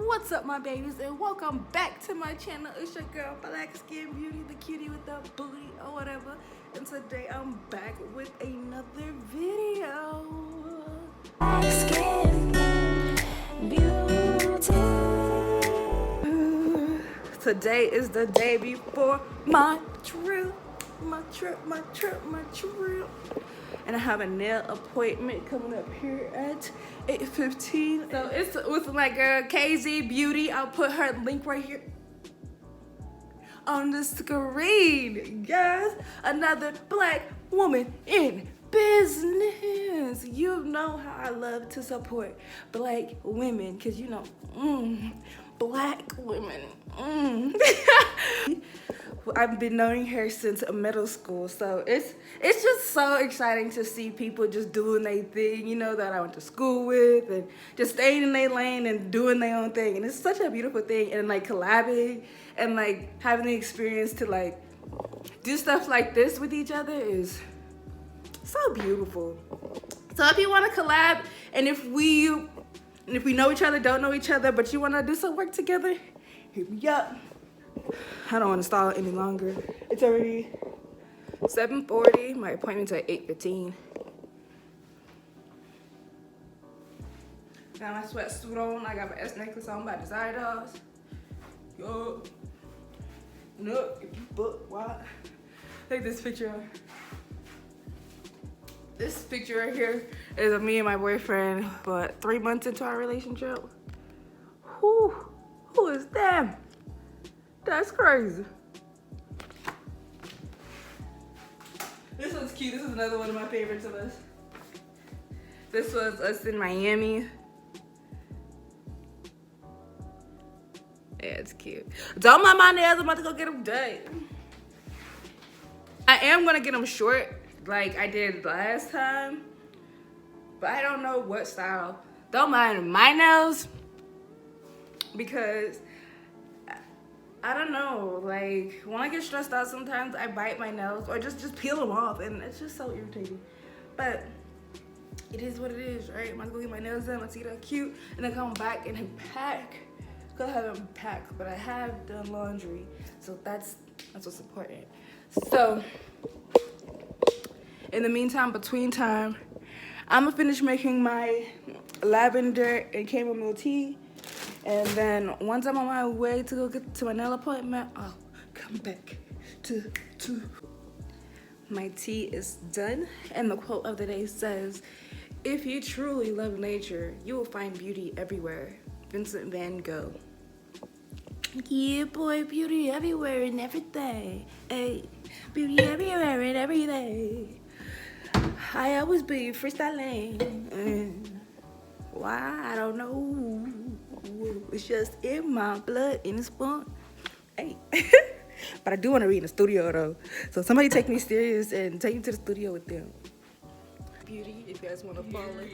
What's up, my babies, and welcome back to my channel. It's your girl BlackSkinBeauty, the cutie with the booty or whatever. And today I'm back with another video. Today is the day before my trip. And I have a nail appointment coming up here at 8:15. So it's with my girl Kzeebeauty. I'll put her link right here on the screen. Yes, another black woman in business. You know how I love to support black women, because you know, black women. I've been knowing her since middle school, so it's just so exciting to see people just doing their thing, you know, that I went to school with, and just staying in their lane and doing their own thing. And it's such a beautiful thing, and like collabing and like having the experience to like do stuff like this with each other is so beautiful. So if you want to collab, and if we know each other, don't know each other, but you want to do some work together, hit me up. I don't want to stall any longer. It's already 7:40. My appointment's at 8:15. Got my sweatsuit on. I got my S necklace on by Desire Dolls. Yo. No, if you book, what? Take this picture. This picture right here is of me and my boyfriend, but 3 months into our relationship. Who is them? That's crazy. This one's cute. This is another one of my favorites of us. This was us in Miami. Yeah, it's cute. Don't mind my nails. I'm about to go get them done. I am gonna get them short like I did last time, but I don't know what style. Don't mind my nails because I don't know, like when I get stressed out sometimes I bite my nails or just peel them off, and it's just so irritating. But it is what it is, right? I'm gonna go get my nails done, let's see that cute, and then come back and then pack. Cause I haven't packed, but I have done laundry, so that's what's important. So in the meantime, between time, I'm gonna finish making my lavender and chamomile tea. And then once I'm on my way to go get to my nail appointment, I'll come back to my tea is done. And the quote of the day says, "If you truly love nature, you will find beauty everywhere." Vincent Van Gogh. Yeah, boy, beauty everywhere and everything. Hey, beauty everywhere and everything. I always be freestyling. Why? I don't know. It's just in my blood, in the spawn. Hey. But I do want to read in the studio though. So somebody take me serious and take me to the studio with them. Beauty, if you guys want to follow.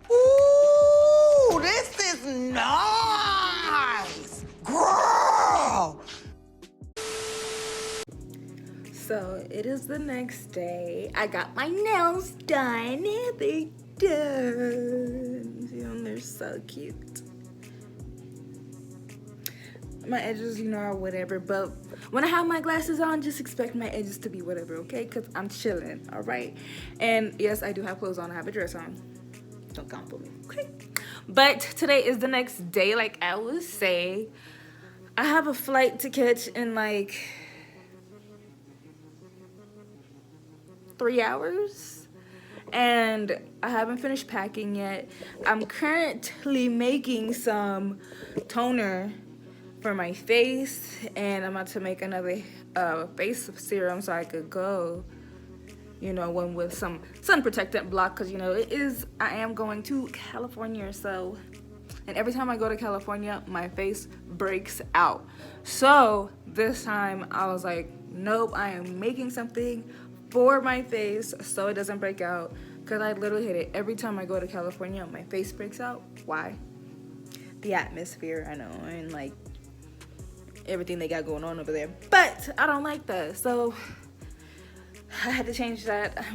Ooh, this is nice, girl. So it is the next day. I got my nails done. They're done. See them? They're so cute. My edges, you know, are whatever, but when I have my glasses on, just expect my edges to be whatever, okay? Because I'm chilling, all right? And yes, I do have clothes on. I have a dress on. Don't count for me, okay? But today is the next day, like I was saying. I have a flight to catch in like 3 hours. and I haven't finished packing yet. I'm currently making some toner for my face, and I'm about to make another face serum so I could go, you know, one with some sun protectant block, because you know I am going to California, so, and every time I go to California my face breaks out. So this time I was like, nope, I am making something for my face so it doesn't break out, because I literally hate it. Every time I go to California my face breaks out. Why? The atmosphere, I know, and like everything they got going on over there, but I don't like that, so I had to change that.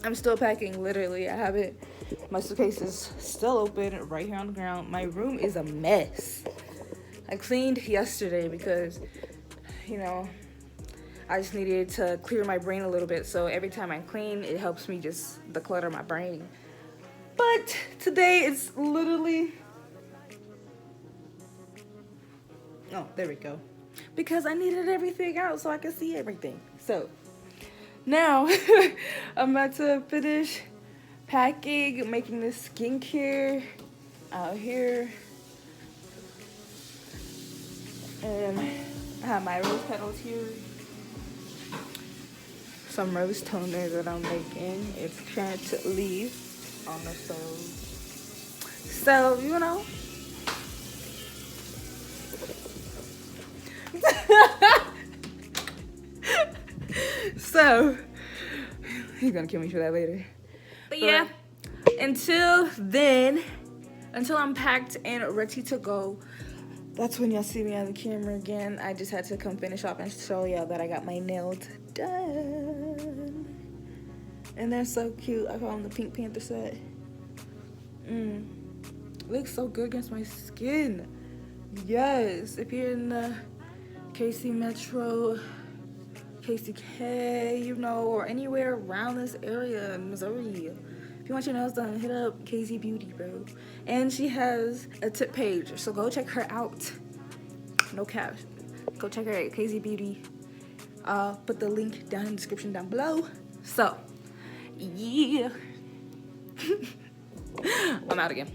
I'm still packing, literally. I have it, my suitcase is still open right here on the ground. My room is a mess. I cleaned yesterday because, you know, I just needed to clear my brain a little bit, so every time I clean it helps me just declutter my brain. But today it's literally, oh, there we go, because I needed everything out so I could see everything. So now I'm about to finish packing, making this skincare out here, and I have my rose petals here, some rose toner that I'm making. It's currently on the stove, so you know. So he's gonna kill me for that later. But yeah, until then, until I'm packed and ready to go, that's when y'all see me on the camera again. I just had to come finish up and show y'all that I got my nails done, and they're so cute. I call them the Pink Panther set. Looks so good against my skin. Yes, if you're in the KC Metro, KCK, you know, or anywhere around this area in Missouri, if you want your nails done, hit up Kzeebeautyy, bro. And she has a tip page, so go check her out. No cap. Go check her out, Kzeebeautyy. Put the link down in the description down below. So, yeah. I'm out again.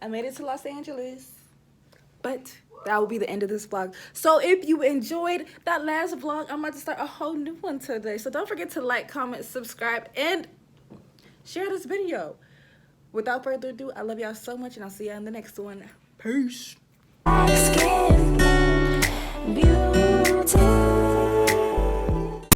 I made it to Los Angeles, but that will be the end of this vlog. So if you enjoyed that last vlog, I'm about to start a whole new one today. So don't forget to like, comment, subscribe, and share this video. Without further ado, I love y'all so much, and I'll see y'all in the next one. Peace.